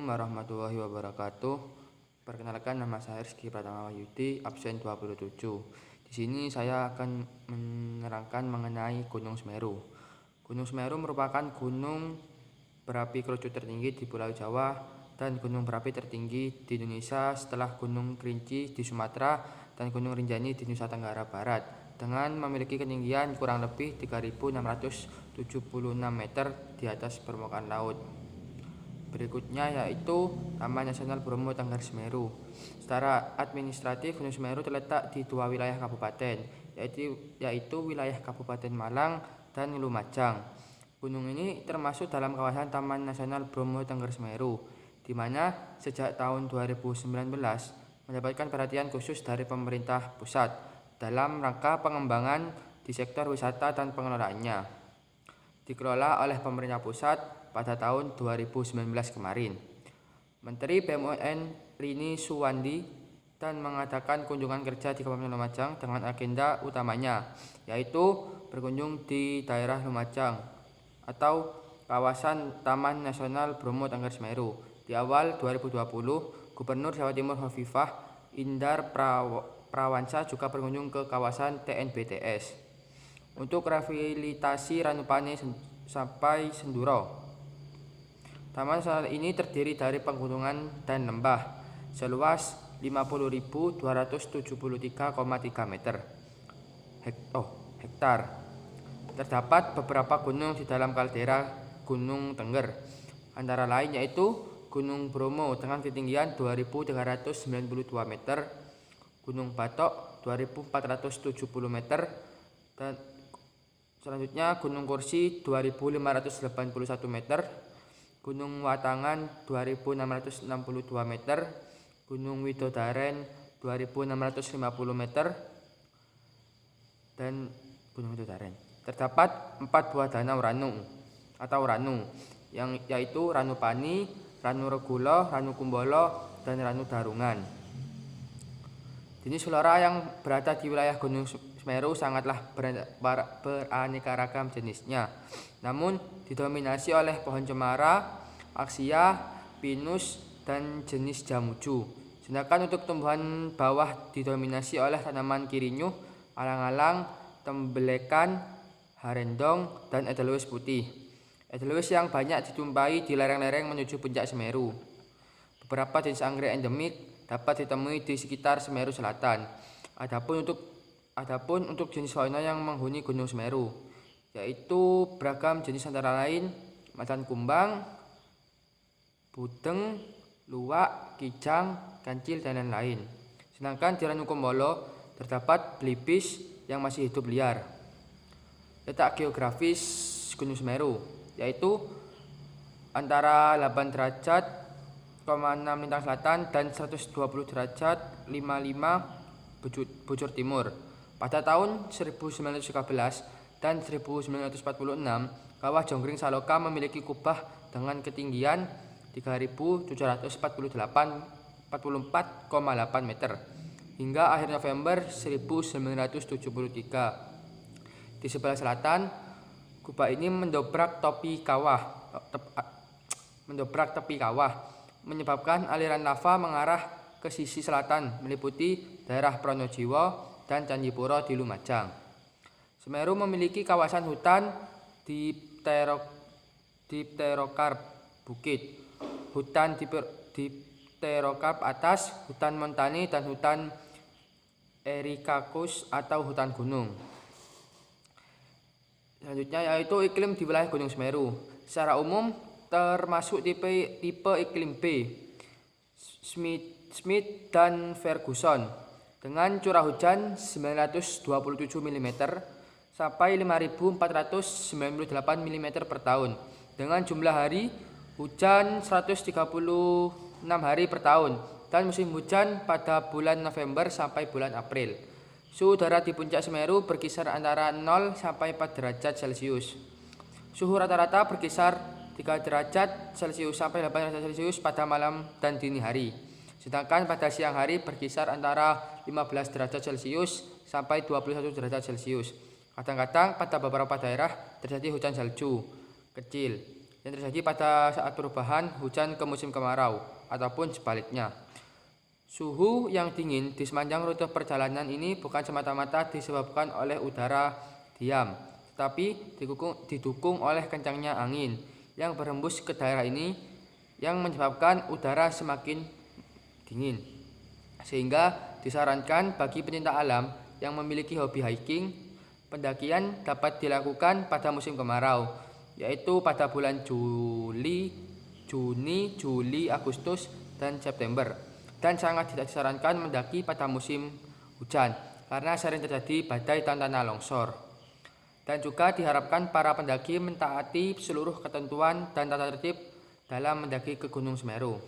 warahmatullahi wabarakatuh. Perkenalkan, nama saya Rizky Pratama Wahyudi, absen 27. Di sini saya akan menerangkan mengenai Gunung Semeru. Gunung Semeru merupakan gunung berapi kerucut tertinggi di Pulau Jawa dan gunung berapi tertinggi di Indonesia setelah Gunung Kerinci di Sumatera dan Gunung Rinjani di Nusa Tenggara Barat, dengan memiliki ketinggian kurang lebih 3.676 meter di atas permukaan laut. Berikutnya yaitu Taman Nasional Bromo Tengger Semeru. Secara administratif, Gunung Semeru terletak di dua wilayah kabupaten, yaitu wilayah Kabupaten Malang dan Lumajang. Gunung ini termasuk dalam kawasan Taman Nasional Bromo Tengger Semeru, di mana sejak tahun 2019 mendapatkan perhatian khusus dari pemerintah pusat dalam rangka pengembangan di sektor wisata dan pengelolaannya. Dikelola oleh pemerintah pusat pada tahun 2019 kemarin. Menteri BUMN Rini Suwandi dan mengadakan kunjungan kerja di Kabupaten Lumajang dengan agenda utamanya, yaitu berkunjung di daerah Lumajang atau kawasan Taman Nasional Bromo Tengger Semeru. Di awal 2020, Gubernur Jawa Timur Hovifah Indar Parawansa juga berkunjung ke kawasan TNBTS untuk rehabilitasi Ranupane sampai Senduro. Taman nasional ini terdiri dari pegunungan dan lembah seluas 50.273,3 hektar. Terdapat beberapa gunung di dalam kaldera Gunung Tengger, antara lain yaitu Gunung Bromo dengan ketinggian 2.392 meter, Gunung Batok 2.470 meter, dan selanjutnya Gunung Kursi 2.581 meter, Gunung Watangan 2.662 meter, Gunung Widodaren 2.650 meter, dan Gunung Widodaren. Terdapat 4 buah danau ranu, yaitu Ranupani, Ranu Regulo, Ranu Kumbolo, dan Ranu Darungan. Jenis flora yang berada di wilayah Gunung Semeru sangatlah beraneka ragam jenisnya, namun didominasi oleh pohon cemara, aksia, pinus, dan jenis jamuju. Sedangkan untuk tumbuhan bawah didominasi oleh tanaman kirinyuh, alang-alang, tembelekan, harendong, dan edelweiss putih. Edelweiss yang banyak dijumpai di lereng-lereng menuju puncak Semeru. Beberapa jenis anggrek endemik dapat ditemui di sekitar Semeru Selatan. Adapun untuk jenis fauna yang menghuni Gunung Semeru, yaitu beragam jenis antara lain macan kumbang, budeng, luwak, kijang, kancil, dan lain-lain. Sedangkan di Ranu Kumbolo terdapat belibis yang masih hidup liar. Letak geografis Gunung Semeru yaitu antara 8 derajat 6 lintang selatan dan 120 derajat 55 bujur timur. Pada tahun 1911 dan 1946, Kawah Jonggring Saloka memiliki kubah dengan ketinggian 3.744,8 meter hingga akhir November 1973. Di sebelah selatan, kubah ini mendobrak tepi kawah, menyebabkan aliran lava mengarah ke sisi selatan meliputi daerah Pronojiwo dan Candipuro di Lumajang. Semeru memiliki kawasan hutan Dipterokarp bukit, hutan Dipterokarp atas, hutan montane, dan hutan Erikakus atau hutan gunung. Selanjutnya yaitu iklim di wilayah Gunung Semeru. Secara umum termasuk tipe iklim B, Smith dan Ferguson, dengan curah hujan 927 mm sampai 5.498 mm per tahun, dengan jumlah hari hujan 136 hari per tahun, dan musim hujan pada bulan November sampai bulan April. Suhu udara di puncak Semeru berkisar antara 0 sampai 4 derajat Celcius. Suhu rata-rata berkisar 3 derajat Celcius sampai 8 derajat Celcius pada malam dan dini hari. Sedangkan pada siang hari berkisar antara 15 derajat Celcius sampai 21 derajat Celcius. Kadang-kadang pada beberapa daerah terjadi hujan salju kecil. yang terjadi pada saat perubahan hujan ke musim kemarau ataupun sebaliknya. Suhu yang dingin di sepanjang rute perjalanan ini bukan semata-mata disebabkan oleh udara diam, tetapi didukung oleh kencangnya angin yang berhembus ke daerah ini yang menyebabkan udara semakin dingin. Sehingga disarankan bagi pencinta alam yang memiliki hobi hiking, pendakian dapat dilakukan pada musim kemarau, yaitu pada bulan Juni, Juli, Agustus, dan September. Dan sangat tidak disarankan mendaki pada musim hujan karena sering terjadi badai dan tanah longsor. Dan juga diharapkan para pendaki mentaati seluruh ketentuan dan tata tertib dalam mendaki ke Gunung Semeru.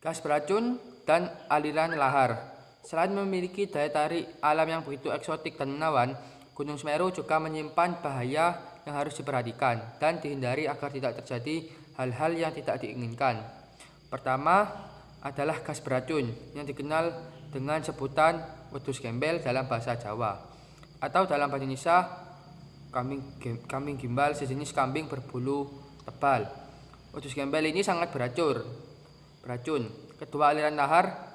Gas beracun dan aliran lahar. Selain memiliki daya tarik alam yang begitu eksotik dan menawan, Gunung Semeru juga menyimpan bahaya yang harus diperhatikan dan dihindari agar tidak terjadi hal-hal yang tidak diinginkan. Pertama adalah gas beracun yang dikenal dengan sebutan wedhus gembel dalam bahasa Jawa, atau dalam bahasa Indonesia kambing gimbal, sejenis kambing berbulu tebal. Wedhus gembel ini sangat beracun. Kedua, aliran lahar.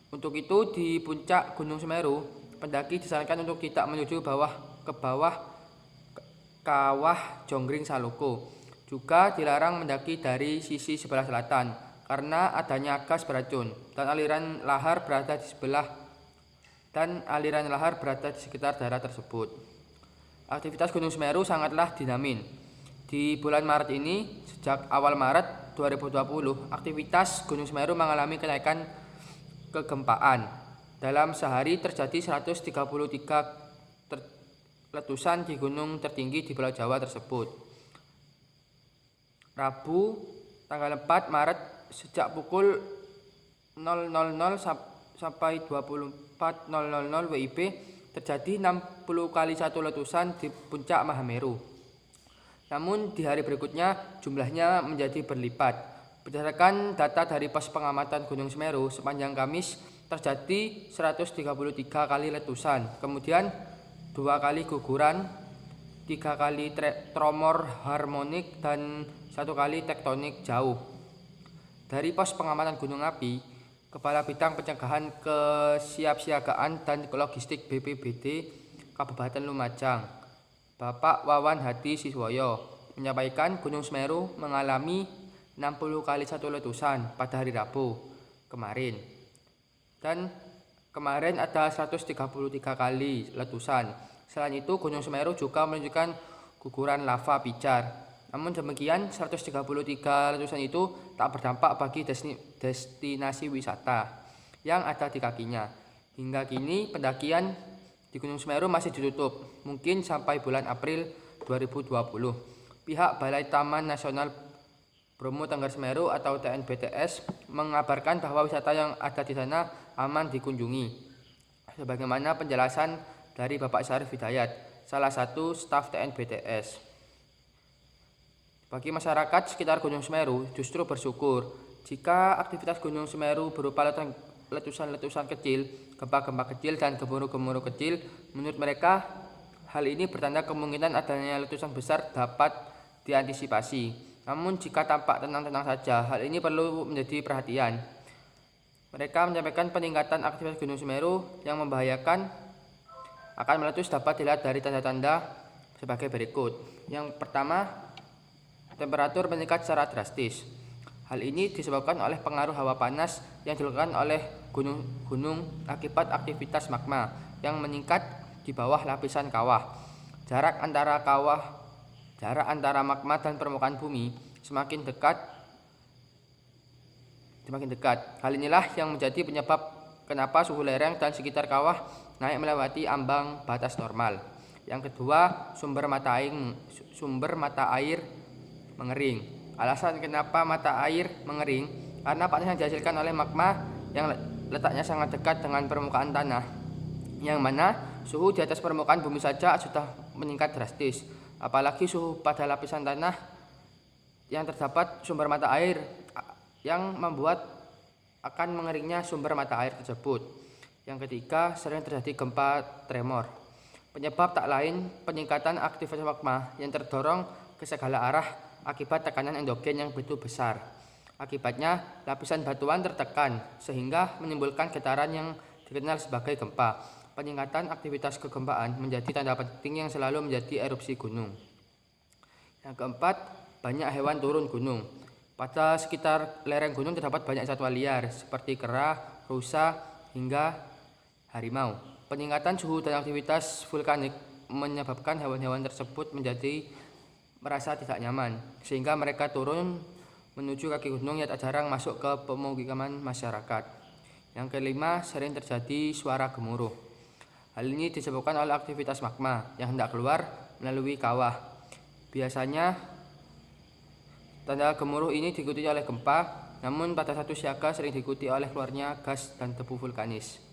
Untuk itu di puncak Gunung Semeru, pendaki disarankan untuk tidak menuju ke bawah kawah Jonggring Saloko. Juga dilarang mendaki dari sisi sebelah selatan karena adanya gas beracun dan aliran lahar berada di sekitar daerah tersebut. Aktivitas Gunung Semeru sangatlah dinamis. Di bulan Maret ini, sejak awal Maret 2020, aktivitas Gunung Semeru mengalami kenaikan kegempaan. Dalam sehari terjadi 133 letusan di gunung tertinggi di Pulau Jawa tersebut. Rabu, tanggal 4 Maret, sejak pukul 0.00 sampai 24.00 WIB, terjadi 60 kali 1 letusan di puncak Mahameru. Namun di hari berikutnya jumlahnya menjadi berlipat. Berdasarkan data dari pos pengamatan Gunung Semeru, sepanjang Kamis terjadi 133 kali letusan, kemudian 2 kali guguran, 3 kali tremor harmonik, dan 1 kali tektonik jauh. Dari pos pengamatan gunung api, Kepala Bidang Pencegahan Kesiapsiagaan dan Logistik BPBD Kabupaten Lumajang, Bapak Wawan Hadi Siswoyo, menyampaikan Gunung Semeru mengalami 60 kali 1 letusan pada hari Rabu kemarin. Dan kemarin ada 133 kali letusan. Selain itu, Gunung Semeru juga menunjukkan guguran lava pijar. Namun demikian, 133 letusan itu tak berdampak bagi destinasi wisata yang ada di kakinya. Hingga kini pendakian di Gunung Semeru masih ditutup, mungkin sampai bulan April 2020. Pihak Balai Taman Nasional Bromo Tengger Semeru atau TNBTS mengabarkan bahwa wisata yang ada di sana aman dikunjungi. Sebagaimana penjelasan dari Bapak Syarif Hidayat, salah satu staf TNBTS. Bagi masyarakat sekitar Gunung Semeru justru bersyukur jika aktivitas Gunung Semeru berupa letusan-letusan kecil, gempa-gempa kecil, dan gemuruh-gemuruh kecil. Menurut mereka, hal ini bertanda kemungkinan adanya letusan besar dapat diantisipasi. Namun jika tampak tenang-tenang saja, hal ini perlu menjadi perhatian. Mereka menyampaikan peningkatan aktivitas Gunung Semeru yang membahayakan akan meletus dapat dilihat dari tanda-tanda sebagai berikut. Yang pertama, temperatur meningkat secara drastis. Hal ini disebabkan oleh pengaruh hawa panas yang dilakukan oleh gunung akibat aktivitas magma yang meningkat di bawah lapisan kawah. Jarak antara magma dan permukaan bumi semakin dekat. Hal inilah yang menjadi penyebab kenapa suhu lereng dan sekitar kawah naik melewati ambang batas normal. Yang kedua, sumber mata air mengering. Alasan kenapa mata air mengering karena panas yang dihasilkan oleh magma yang letaknya sangat dekat dengan permukaan tanah, yang mana suhu di atas permukaan bumi saja sudah meningkat drastis. Apalagi suhu pada lapisan tanah yang terdapat sumber mata air yang membuat akan mengeringnya sumber mata air tersebut. Yang ketiga, sering terjadi gempa tremor. Penyebab tak lain peningkatan aktivitas magma yang terdorong ke segala arah akibat tekanan endogen yang begitu besar. Akibatnya, lapisan batuan tertekan sehingga menimbulkan getaran yang dikenal sebagai gempa. Peningkatan aktivitas kegempaan menjadi tanda penting yang selalu menjadi erupsi gunung. Yang keempat, banyak hewan turun gunung. Pada sekitar lereng gunung terdapat banyak satwa liar seperti kera, rusa, hingga harimau. Peningkatan suhu dan aktivitas vulkanik menyebabkan hewan-hewan tersebut menjadi merasa tidak nyaman, sehingga mereka turun menuju kaki gunung yang tak jarang masuk ke pemukiman masyarakat. Yang kelima, sering terjadi suara gemuruh. Hal ini disebabkan oleh aktivitas magma yang hendak keluar melalui kawah. Biasanya, tanda gemuruh ini diikuti oleh gempa, namun pada satu siaga sering diikuti oleh keluarnya gas dan debu vulkanis.